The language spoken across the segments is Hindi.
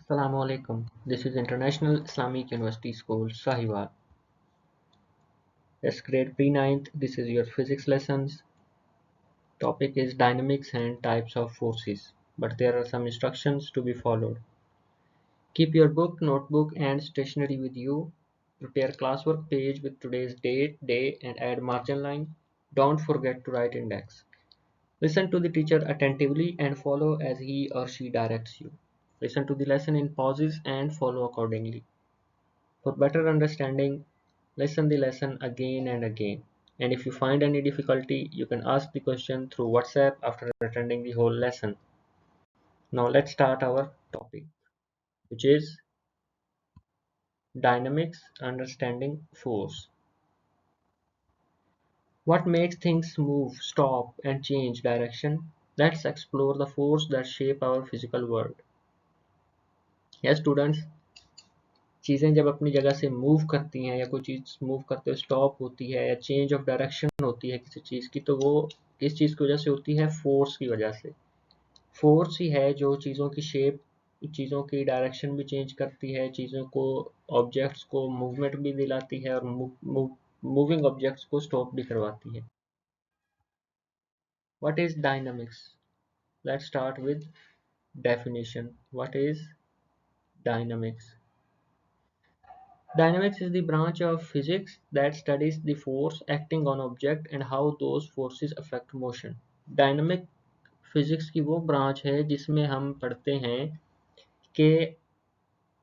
Assalamu alaikum. This is International Islamic University School, Sahiwal. It's grade pre-9th. This is your physics lessons. Topic is dynamics and types of forces. But there are some instructions to be followed. Keep your book, notebook and stationery with you. Prepare classwork page with today's date, day and add margin line. Don't forget to write index. Listen to the teacher attentively and follow as he or she directs you. Listen to the lesson in pauses and follow accordingly. For better understanding, listen the lesson again and again. And if you find any difficulty, you can ask the question through WhatsApp after attending the whole lesson. Now let's start our topic, which is dynamics, understanding force. What makes things move, stop, and change direction? Let's explore the force that shape our physical world. Yes, students, चीज़ें जब अपनी जगह से मूव करती हैं या कोई चीज़ मूव करते हुए स्टॉप होती है या चेंज ऑफ डायरेक्शन होती है किसी चीज़ की, तो वो किस चीज़ की वजह से होती है? फोर्स की वजह से। फोर्स ही है जो चीज़ों की शेप, चीज़ों की डायरेक्शन भी चेंज करती है, चीज़ों को, ऑब्जेक्ट्स को मूवमेंट भी दिलाती है और मूविंग ऑब्जेक्ट्स को स्टॉप भी करवाती है। What is dynamics? Let's start with definition. What is dynamics? Dynamics is the branch of physics that studies the force acting on object and how those forces affect motion. Dynamic physics की वो ब्रांच है जिसमें हम पढ़ते हैं कि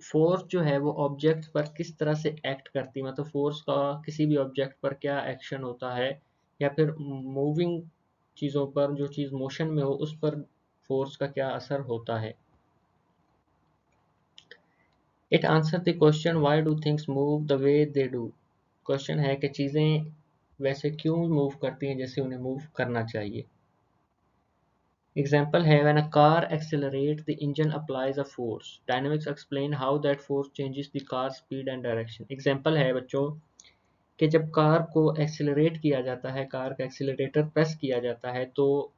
फोर्स जो है वो ऑब्जेक्ट पर किस तरह से एक्ट करती है, मतलब फोर्स का किसी भी ऑब्जेक्ट पर क्या एक्शन होता है या फिर मूविंग चीज़ों पर, जो चीज़ मोशन में हो उस पर फोर्स का क्या असर होता है। It answer the question why do things move the way they do. Question है कि चीज़ें वैसे क्यों मूव करती हैं जैसे उन्हें मूव करना चाहिए। एग्जाम्पल है when a car accelerate the engine applies a force, dynamics explain how that force changes the car speed and direction. Example है बच्चों कि जब कार को एक्सेलरेट किया जाता है, कार का एक्सेलरेटर प्रेस किया जाता है तो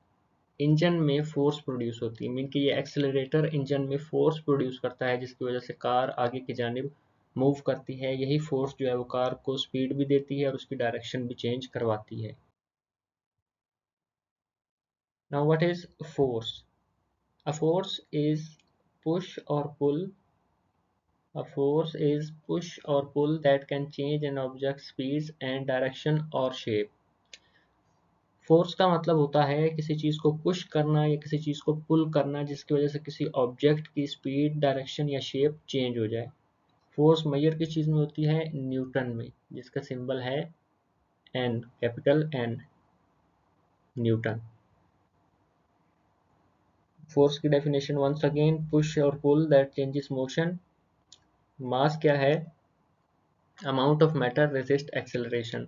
इंजन में फोर्स प्रोड्यूस होती है। मीन कि ये एक्सेलरेटर इंजन में फोर्स प्रोड्यूस करता है जिसकी वजह से कार आगे की जानिब मूव करती है। यही फोर्स जो है वो कार को स्पीड भी देती है और उसकी डायरेक्शन भी चेंज करवाती है। Now what is force? A force is push और पुल. A force is push or pull that can change an object's speed and direction or shape. Force का मतलब होता है किसी चीज़ को पुश करना या किसी चीज़ को पुल करना जिसकी वजह से किसी ऑब्जेक्ट की स्पीड, डायरेक्शन या शेप चेंज हो जाए। फोर्स मेजर किस चीज़ में होती है? न्यूटन में, जिसका सिंबल है N, capital N, newton. Force की डेफिनेशन वंस अगेन, पुश और pull that changes motion. Mass क्या है? Amount of matter resist acceleration,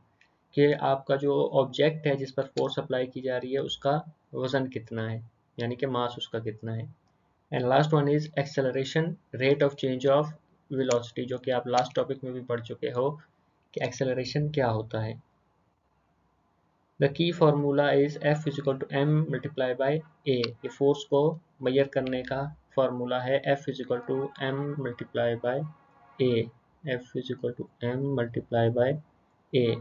कि आपका जो ऑब्जेक्ट है जिस पर फोर्स अप्लाई की जा रही है उसका वजन कितना है, यानी कि मास उसका कितना है। And last one is acceleration, rate of change of velocity, जो कि आप लास्ट टॉपिक में भी पढ़ चुके हो कि एक्सेलरेशन क्या होता है। The key formula is F is equal to M multiply by A. ये फोर्स को मेजर करने का फार्मूला है, F is equal to M multiply by A. F is equal to M multiply by A.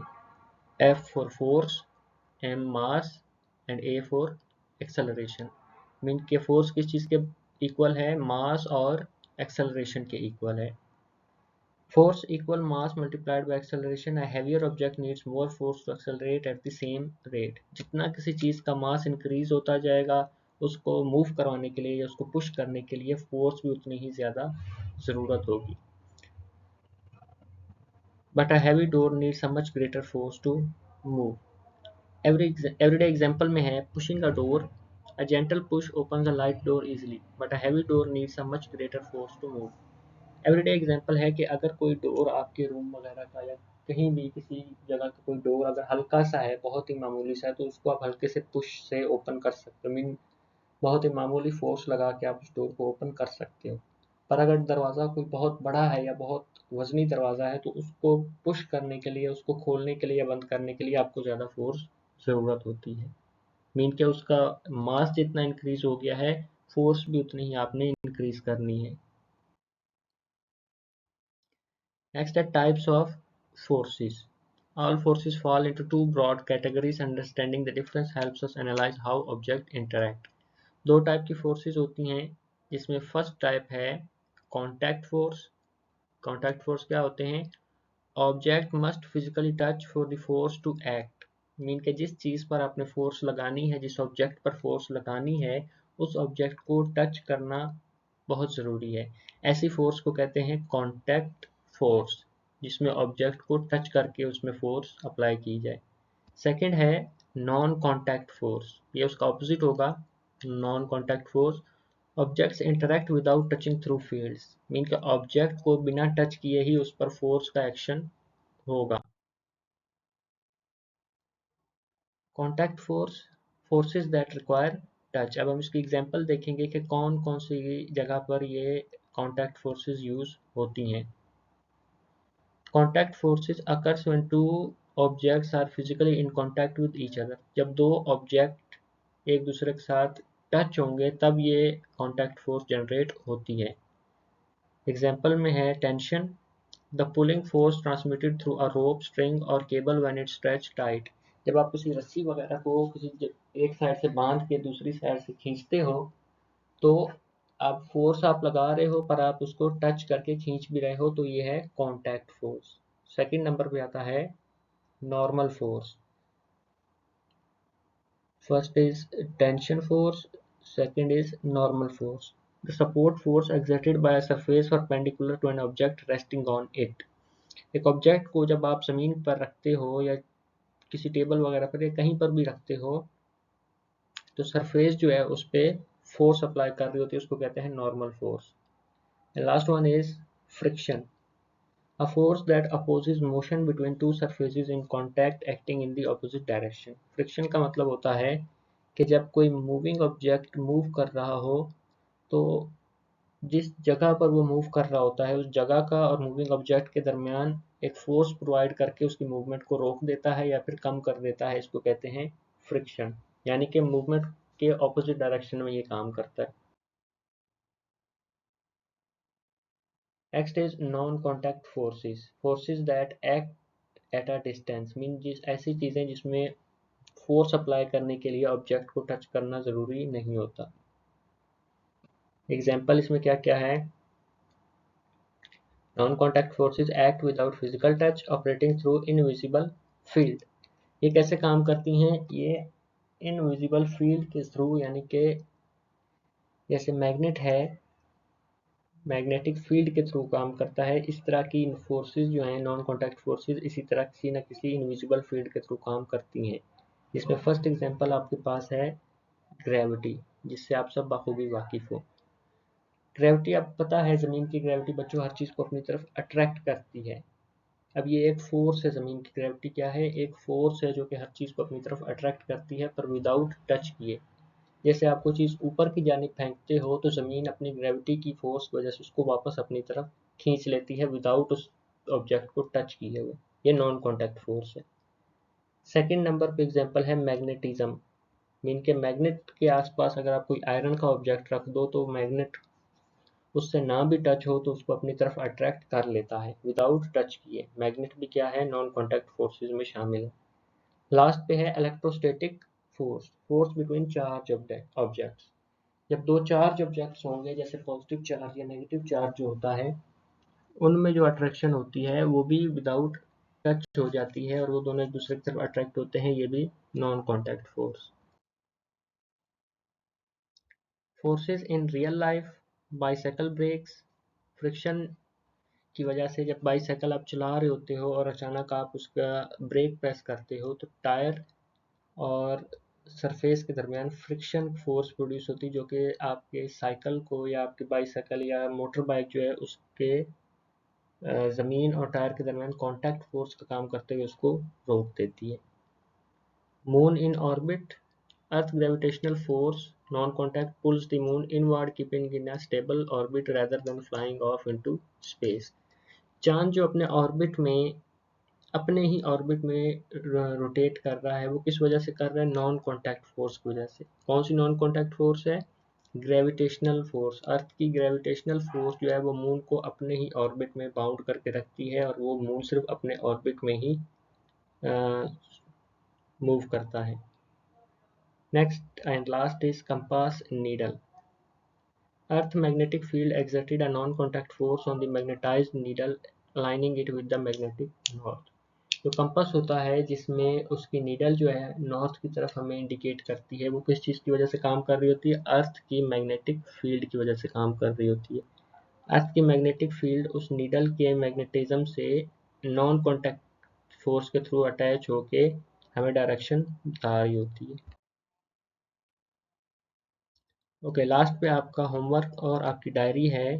F for force, M mass and A for acceleration. Mean के फोर्स किस चीज़ के इक्वल है? मास और एक्सेलरेशन के इक्वल है। Force equal mass multiplied by acceleration. A heavier object needs more force to accelerate at the same rate. जितना किसी चीज़ का मास इंक्रीज होता जाएगा उसको मूव करवाने के लिए या उसको पुश करने के लिए फोर्स भी उतनी ही ज़्यादा ज़रूरत होगी। But a heavy door needs a much greater force to move. Everyday example में है pushing a door. A gentle push opens a light door easily, but a heavy door needs a much greater force to move. Everyday example है कि अगर कोई डोर आपके रूम वगैरह का या कहीं भी किसी जगह का कोई डोर अगर हल्का सा है, बहुत ही मामूली सा है, तो उसको आप हल्के से पुश से ओपन कर सकते हो। मीन बहुत ही मामूली फोर्स लगा के आप उस डोर को ओपन कर सकते हो। पर अगर दरवाज़ा कोई बहुत बड़ा है या बहुत वजनी दरवाज़ा है तो उसको पुश करने के लिए, उसको खोलने के लिए या बंद करने के लिए आपको ज़्यादा फोर्स ज़रूरत होती है। मीन कि उसका मास जितना इंक्रीज हो गया है, फोर्स भी उतनी ही आपने इंक्रीज करनी है। Next are types of forces. All forces fall into two broad categories. Understanding the difference helps us analyze how objects interact. दो टाइप की फोर्सेस होती हैं, जिसमें फर्स्ट टाइप है कॉन्टैक्ट फोर्स। कॉन्टैक्ट फोर्स क्या होते हैं? Object must physically touch for the force to act. Mean के जिस चीज़ पर आपने फोर्स लगानी है, जिस ऑब्जेक्ट पर फोर्स लगानी है, उस ऑब्जेक्ट को टच करना बहुत ज़रूरी है। ऐसी फोर्स को कहते हैं कॉन्टैक्ट फोर्स, जिसमें ऑब्जेक्ट को टच करके उसमें फोर्स अप्लाई की जाए। सेकंड है नॉन कॉन्टैक्ट फोर्स, ये उसका ऑपोजिट होगा। Non contact force, objects interact without touching through fields. Mean के ऑब्जेक्ट को बिना टच किए ही उस पर फोर्स का एक्शन होगा। Contact force, forces that require touch. अब हम इसकी एग्जांपल देखेंगे कि कौन कौन सी जगह पर ये कॉन्टैक्ट फोर्सेस यूज होती हैं। Contact forces occurs when two objects are physically in contact with each other. जब दो ऑब्जेक्ट एक दूसरे के साथ टच होंगे तब ये कॉन्टैक्ट फोर्स जनरेट होती है। एग्जाम्पल में है tension, the pulling force transmitted through a rope, string और cable when it stretch tight. जब आप किसी रस्सी वगैरह को किसी एक साइड से बांध के दूसरी साइड से खींचते हो, तो आप फोर्स आप लगा रहे हो पर आप उसको टच करके खींच भी रहे हो, तो ये है कॉन्टैक्ट फोर्स। सेकंड नंबर पे आता है normal force. First is tension force, second is normal force. The support force exerted by a surface perpendicular to an object resting on it. एक ऑब्जेक्ट को जब आप जमीन पर रखते हो या किसी टेबल वगैरह पर या कहीं पर भी रखते हो, तो सरफेस जो है उस पर फोर्स अप्लाई कर रही होती है, उसको कहते हैं normal force. Last one is friction, a force that opposes motion between two surfaces in contact acting in the opposite direction. Friction का मतलब होता है कि जब कोई मूविंग ऑब्जेक्ट मूव कर रहा हो, तो जिस जगह पर वो मूव कर रहा होता है उस जगह का और मूविंग ऑब्जेक्ट के दरमियान एक फोर्स प्रोवाइड करके उसकी मूवमेंट को रोक देता है या फिर कम कर देता है, इसको कहते हैं फ्रिक्शन। यानी कि मूवमेंट के ऑपोजिट डायरेक्शन में ये काम करता है। Next is non contact forces, forces that act at a distance. Mean जिस ऐसी चीज़ें जिसमें फोर्स अप्लाई करने के लिए ऑब्जेक्ट को टच करना ज़रूरी नहीं होता। एग्जाम्पल इसमें क्या क्या है? Non contact forces act without physical touch, operating through invisible field. ये कैसे काम करती हैं? ये इनविजिबल फील्ड के थ्रू, यानी कि जैसे मैग्नेट है, मैग्नेटिक फील्ड के थ्रू काम करता है। इस तरह की फोर्सेस जो हैं नॉन कॉन्टैक्ट फोर्सेस, इसी तरह किसी न किसी इनविजिबल फील्ड के थ्रू काम करती हैं। इसमें फर्स्ट एग्जांपल आपके पास है ग्रेविटी, जिससे आप सब बखूबी वाकिफ हो। ग्रेविटी, आपको पता है ज़मीन की ग्रेविटी बच्चों हर चीज़ को अपनी तरफ अट्रैक्ट करती है। अब ये एक फोर्स है, ज़मीन की ग्रेविटी क्या है? एक फोर्स है जो कि हर चीज़ को अपनी तरफ अट्रैक्ट करती है पर विदाउट टच किए। जैसे आप कोई चीज़ ऊपर की जानिब फेंकते हो तो ज़मीन अपनी ग्रेविटी की फोर्स की वजह से उसको वापस अपनी तरफ खींच लेती है विदाउट उस ऑब्जेक्ट को टच किए हुए। ये नॉन कॉन्टैक्ट फोर्स है। सेकंड नंबर पे एग्जांपल है मैग्नेटिज्म। मीन के मैग्नेट के आसपास अगर आप कोई आयरन का ऑब्जेक्ट रख दो तो मैग्नेट उससे ना भी टच हो तो उसको अपनी तरफ अट्रैक्ट कर लेता है विदाउट टच किए। मैग्नेट भी क्या है? नॉन कॉन्टैक्ट फोर्सेज में शामिल है। लास्ट पे है electrostatic force, force between charge objects. जब दो चार्ज ऑब्जेक्ट्स होंगे, जैसे पॉजिटिव चार्ज या नेगेटिव चार्ज जो होता है, उनमें जो अट्रैक्शन होती है वो भी विदाउट टच हो जाती है और वो दोनों एक दूसरे की तरफ अट्रैक्ट होते हैं, ये भी non contact force. Forces in real life, bicycle brakes, friction की वजह से जब बाइसाइकिल आप चला रहे होते हो और अचानक आप उसका ब्रेक प्रेस करते हो तो टायर और सरफेस के दरमियान फ्रिक्शन फोर्स प्रोड्यूस होती है, जो कि आपके साइकिल को या आपके बाइसाइकिल या मोटर बाइक जो है उसके ज़मीन और टायर के दरमियान कॉन्टैक्ट फोर्स का काम करते हुए उसको रोक देती है। Moon in orbit, earth gravitational force non contact pulls the moon inward keeping in a stable orbit rather than flying of into space. चांद जो अपने ऑर्बिट में अपने ही ऑर्बिट में रोटेट कर रहा है, वो किस वजह से कर रहा है? नॉन कॉन्टैक्ट फोर्स की वजह से। कौन सी नॉन कॉन्टैक्ट फोर्स है? ग्रेविटेशनल फोर्स, अर्थ की ग्रेविटेशनल फोर्स जो है वो मून को अपने ही ऑर्बिट में बाउंड करके रखती है और वो मून सिर्फ अपने ऑर्बिट में ही मूव करता है। Next and last is compass needle. Earth magnetic field exerted a non-contact force on the magnetized needle, aligning it with the magnetic north. जो कंपास होता है जिसमें उसकी नीडल जो है नॉर्थ की तरफ हमें इंडिकेट करती है, वो किस चीज़ की वजह से काम कर रही होती है? अर्थ की मैग्नेटिक फील्ड की वजह से काम कर रही होती है। अर्थ की मैग्नेटिक फील्ड उस नीडल के मैग्नेटिज्म से नॉन कॉन्टैक्ट फोर्स के थ्रू अटैच होके हमें डायरेक्शन बता रही होती है। ओके, लास्ट पे आपका होमवर्क और आपकी डायरी है।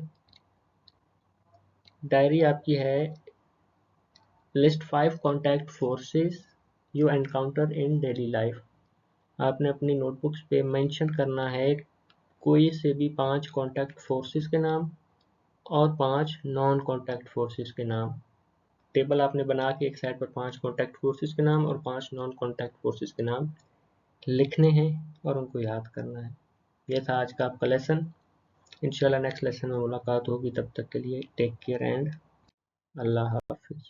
डायरी आपकी है list 5 contact forces you encounter in daily life. आपने अपनी नोटबुक्स पे मेंशन करना है कोई से भी 5 कॉन्टैक्ट फोर्सेस के नाम और 5 नॉन कॉन्टैक्ट फोर्सेस के नाम। टेबल आपने बना के एक साइड पर 5 कॉन्टैक्ट फोर्सेस के नाम और 5 नॉन कॉन्टैक्ट फोर्सेस के नाम लिखने हैं और उनको याद करना है। ये था आज का आपका लेसन। इंशाल्लाह नेक्स्ट लेसन में मुलाकात होगी, तब तक के लिए टेक केयर एंड अल्लाह हाफिज।